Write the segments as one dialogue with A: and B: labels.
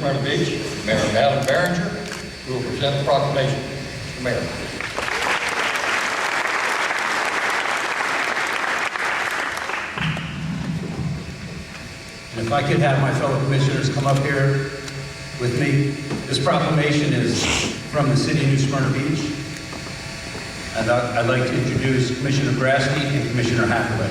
A: Smyrna Beach, Mayor Adam Behringer, who will present the proclamation. Mr. Mayor.
B: And if I could have my fellow commissioners come up here with me. This proclamation is from the city of New Smyrna Beach. And I'd like to introduce Commissioner Grasky and Commissioner Hathaway.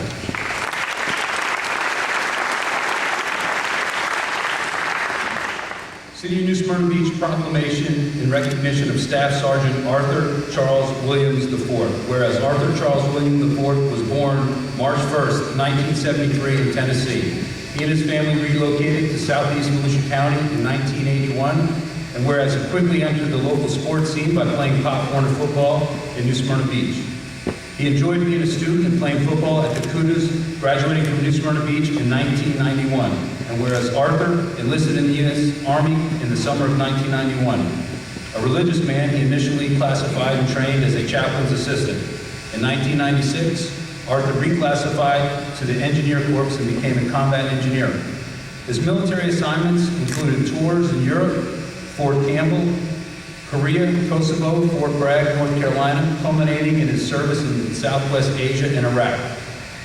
B: City of New Smyrna Beach proclamation in recognition of Staff Sergeant Arthur Charles Williams IV. Whereas Arthur Charles Williams IV was born March 1st, 1973 in Tennessee. He and his family relocated to southeast Volusia County in 1981. And whereas he quickly entered the local sports scene by playing Pop Warner football in New Smyrna Beach. He enjoyed being a student and playing football at the Cudas, graduating from New Smyrna Beach in 1991. And whereas Arthur enlisted in the U.S. Army in the summer of 1991. A religious man, he initially classified and trained as a chaplain's assistant. In 1996, Arthur reclassified to the Engineer Corps and became a combat engineer. His military assignments included tours in Europe, Fort Campbell, Korea, Kosovo, Fort Bragg, North Carolina, culminating in his service in Southwest Asia and Iraq.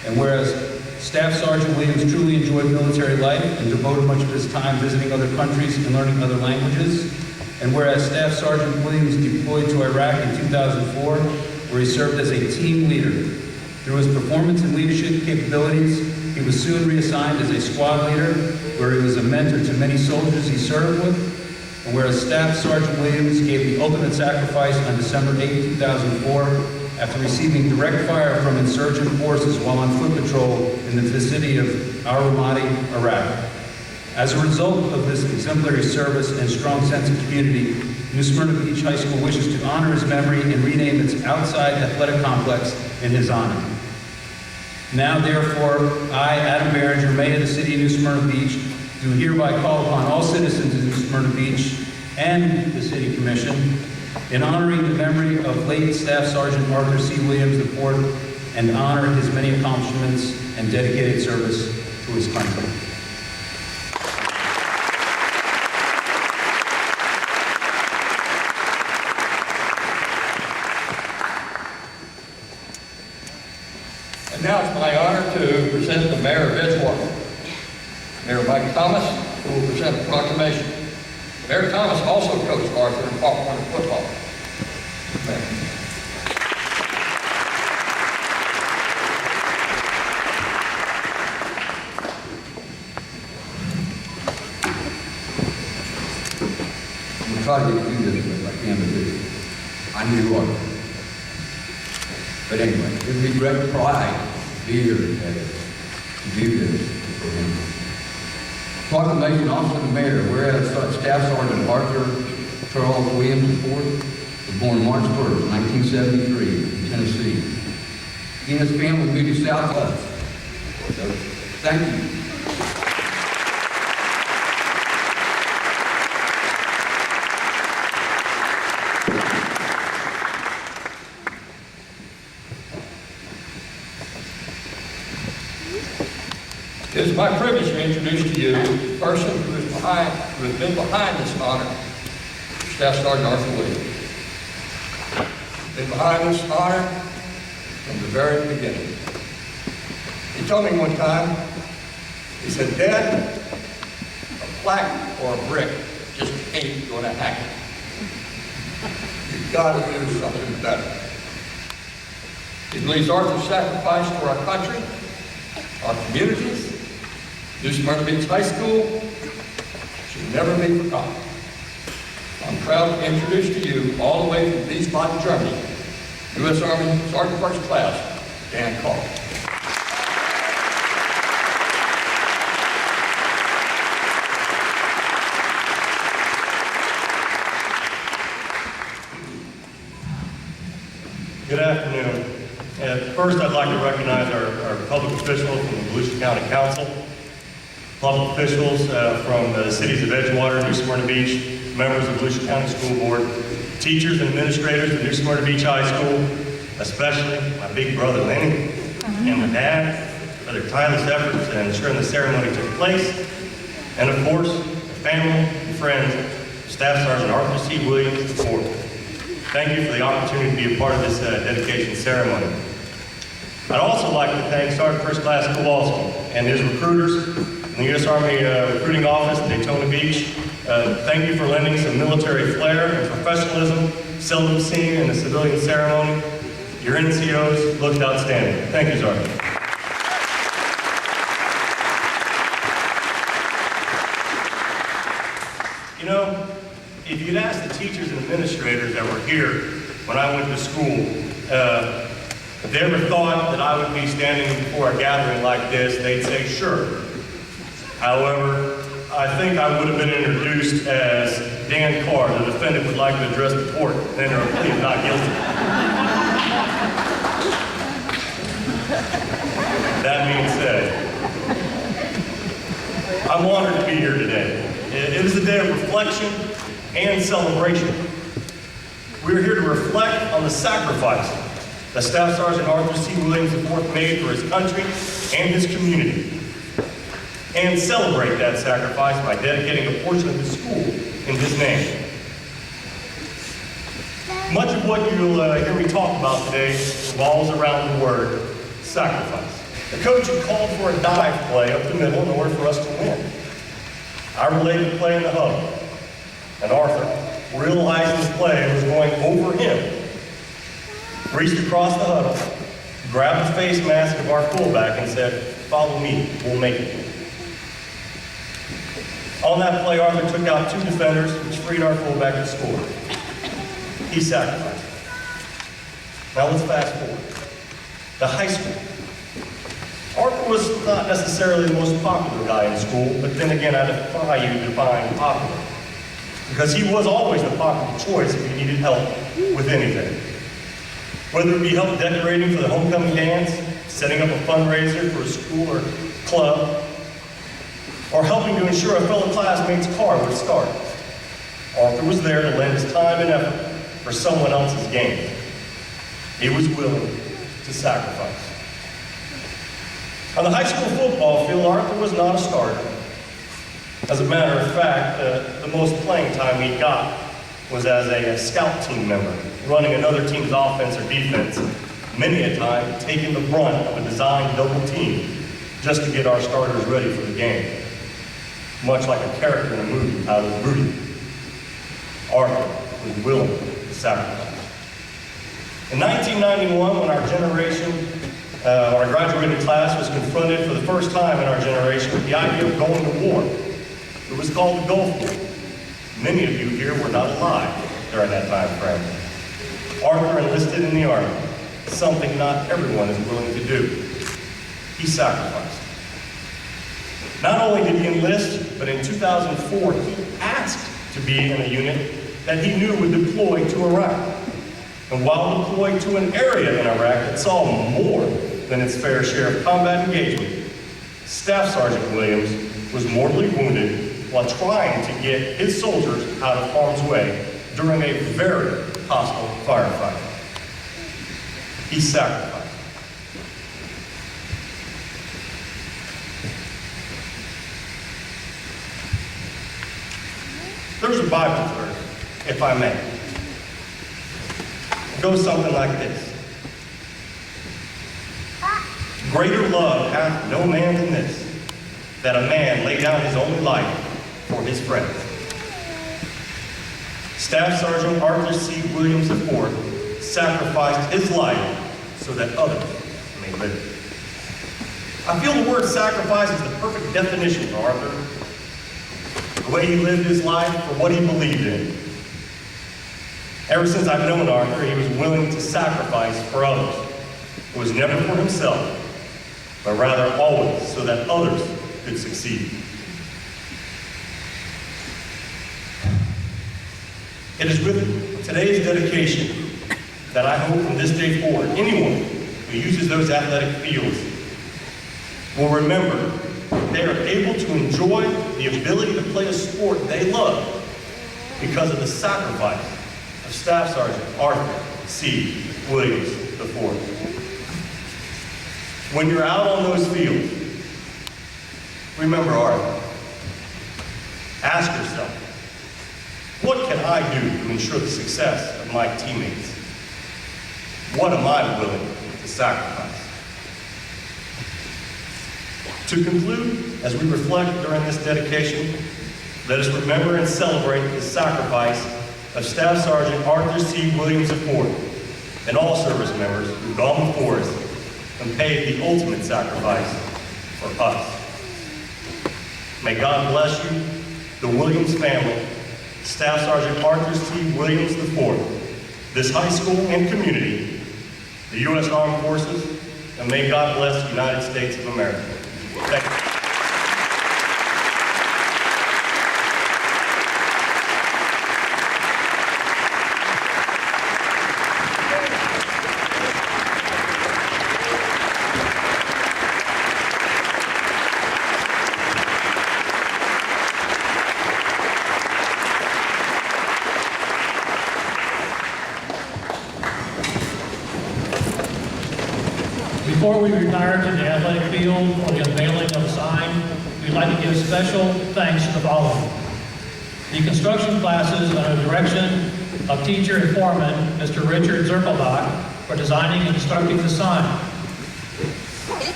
B: And whereas Staff Sergeant Williams truly enjoyed military life and devoted much of his time visiting other countries and learning other languages, and whereas Staff Sergeant Williams deployed to Iraq in 2004, where he served as a team leader. Through his performance and leadership capabilities, he was soon reassigned as a squad leader, where he was a mentor to many soldiers he served with. And whereas Staff Sergeant Williams gave the ultimate sacrifice on December 8, 2004, after receiving direct fire from insurgent forces while on foot patrol in the vicinity of al-Ramadi, Iraq. As a result of this exemplary service and strong sense of community, New Smyrna Beach High School wishes to honor his memory and rename its outside athletic complex in his honor. Now, therefore, I, Adam Behringer, Mayor of the City of New Smyrna Beach, do hereby call upon all citizens of New Smyrna Beach and the City Commission in honoring the memory of late Staff Sergeant Arthur C. Williams IV and honor his many accomplishments and dedicated service to his country.
A: And now it's my honor to present the Mayor of Edgewater, Mayor Mike Thomas, who will present the proclamation. Mayor Thomas also coached Arthur in Pop Warner football. Mayor.
C: I'm trying to do this as I can to do. I knew Arthur. But anyway, it would be great pride to be here today to do this for him. Proclamation also to the Mayor, whereas Staff Sergeant Arthur Charles Williams IV was born March 1st, 1973 in Tennessee. He and his family moved to Southwest. So, thank you.
A: It is my privilege to introduce to you the person who has been behind this honor, Staff Sergeant Arthur Williams. Been behind this honor from the very beginning. He told me one time, he said, "Dad, a plaque or a brick just ain't gonna hack it. You've got to do something better." He believes Arthur's sacrifice to our country, our communities, New Smyrna Beach High School should never be forgotten. I'm proud to introduce to you, all the way from Wiesbaden, Germany, U.S. Army Sergeant First Class, Dan Carl.
D: Good afternoon. First, I'd like to recognize our public officials from the Volusia County Council, public officials from the cities of Edgewater, New Smyrna Beach, members of the Volusia County School Board, teachers and administrators of New Smyrna Beach High School, especially my big brother Lenny and my dad for their tireless efforts in ensuring the ceremony took place, and of course, the family and friends of Staff Sergeant Arthur C. Williams IV. Thank you for the opportunity to be a part of this dedication ceremony. I'd also like to thank Sergeant First Class Kowalski and his recruiters in the U.S. Army Recruiting Office in Daytona Beach. Thank you for lending some military flair and professionalism seldom seen in a civilian ceremony. Your NCOs looked outstanding. Thank you, Sergeant. You know, if you'd asked the teachers and administrators that were here when I went to school, if they ever thought that I would be standing before a gathering like this, they'd say, sure. However, I think I would have been introduced as Dan Carr, the defendant would like to address the court and enter a plea of not guilty. That being said, I'm honored to be here today. It is a day of reflection and celebration. We're here to reflect on the sacrifice that Staff Sergeant Arthur C. Williams IV made for his country and his community, and celebrate that sacrifice by dedicating a portion of the school in his name. Much of what you'll hear me talk about today revolves around the word sacrifice. The coach had called for a dive play up the middle in order for us to win. I relayed the play in the huddle, and Arthur, realizing the play was going over him, reached across the huddle, grabbed the face mask of our fullback and said, "Follow me, we'll make it." On that play, Arthur took out 2 defenders, which freed our fullback to score. He sacrificed. Now let's fast forward. The high school. Arthur was not necessarily the most popular guy in school, but then again, I defy you to define popular, because he was always the popular choice if you needed help with anything. Whether it be help decorating for the homecoming dance, setting up a fundraiser for a school or club, or helping to ensure a fellow classmate's car would start, Arthur was there to lend his time and effort for someone else's gain. He was willing to sacrifice. On the high school football field, Arthur was not a starter. As a matter of fact, the most playing time he got was as a scout team member, running another team's offense or defense, many a time taking the brunt of a designed double team just to get our starters ready for the game. Much like a character in a movie titled Rudy, Arthur was willing to sacrifice. In 1991, when our generation, our graduating class was confronted for the first time in our generation with the idea of going to war, it was called the Gulf War. Many of you here were not alive during that time frame. Arthur enlisted in the Army, something not everyone is willing to do. He sacrificed. Not only did he enlist, but in 2004, he asked to be in a unit that he knew would deploy to Iraq. And while deployed to an area in Iraq that saw more than its fair share of combat engagement, Staff Sergeant Williams was mortally wounded while trying to get his soldiers out of harm's way during a very hostile firefight. He sacrificed. There's a Bible verse, if I may. It goes something like this. Greater love hath no man than this, that a man lay down his only life for his friends. Staff Sergeant Arthur C. Williams IV sacrificed his life so that others may live. I feel the word sacrifice is the perfect definition for Arthur. The way he lived his life for what he believed in. Ever since I've known Arthur, he was willing to sacrifice for others. It was never for himself, but rather always so that others could succeed. It is with today's dedication that I hope from this day forward, anyone who uses those athletic fields will remember they are able to enjoy the ability to play a sport they love because of the sacrifice of Staff Sergeant Arthur C. Williams IV. When you're out on those fields, remember Arthur. Ask yourself, What can I do to ensure the success of my teammates? What am I willing to sacrifice? To conclude, as we reflect during this dedication, let us remember and celebrate the sacrifice of Staff Sergeant Arthur C. Williams IV and all service members who've gone before us and paid the ultimate sacrifice for us. May God bless you, the Williams family, Staff Sergeant Arthur C. Williams IV, this high school and community, the U.S. Armed Forces, and may God bless the United States of America. Thank you.
E: Before we retire to the athletic field for the unveiling of the sign, we'd like to give special thanks to the following. The construction classes under the direction of teacher and foreman, Mr. Richard Zirkelbach, for designing and constructing the sign.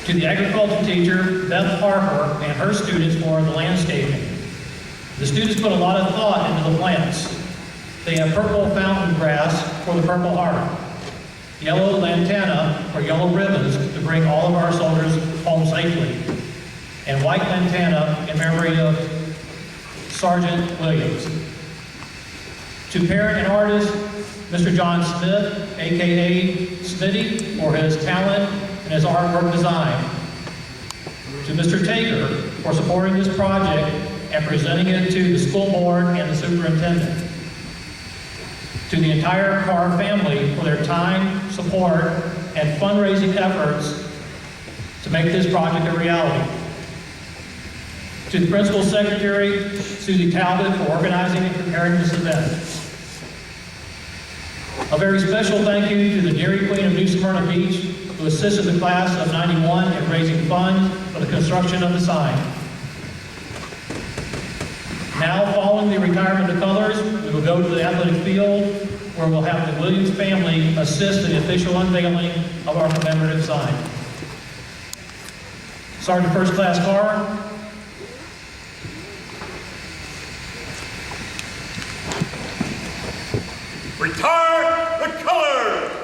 E: To the agriculture teacher, Beth Harper, and her students for the landscaping. The students put a lot of thought into the plants. They have purple fountain grass for the Purple Heart, yellow lantana or yellow ribbons to bring all of our soldiers home safely, and white lantana in memory of Sergeant Williams. To parent and artist, Mr. John Smith, aka Smitty, for his talent and his artwork design. To Mr. Taker for supporting this project and presenting it to the school board and the superintendent. To the entire Carr family for their time, support, and fundraising efforts to make this project a reality. To the principal secretary, Susie Talbot, for organizing and preparing this event. A very special thank you to the Dairy Queen of New Smyrna Beach, who assisted the class of '91 in raising funds for the construction of the sign. Now, following the retirement of colors, we will go to the athletic field, where we'll have the Williams family assist in the official unveiling of our commemorative sign. Sergeant First Class Carr.
D: Retire the colors!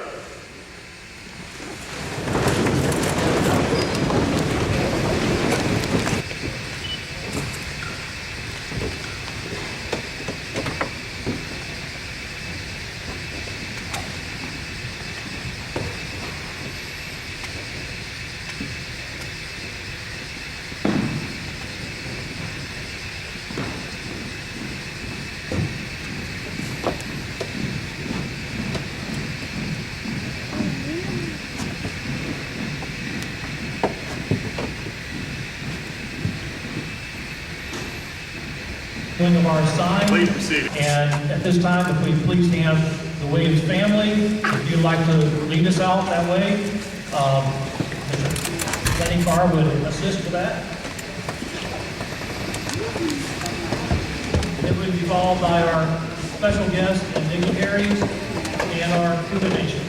E: Of our sign.
D: Please proceed.
E: And at this time, if we please have the Williams family, if you'd like to lead us out that way, Lenny Carr would assist with that. It would be followed by our special guests and dignitaries and our food donation.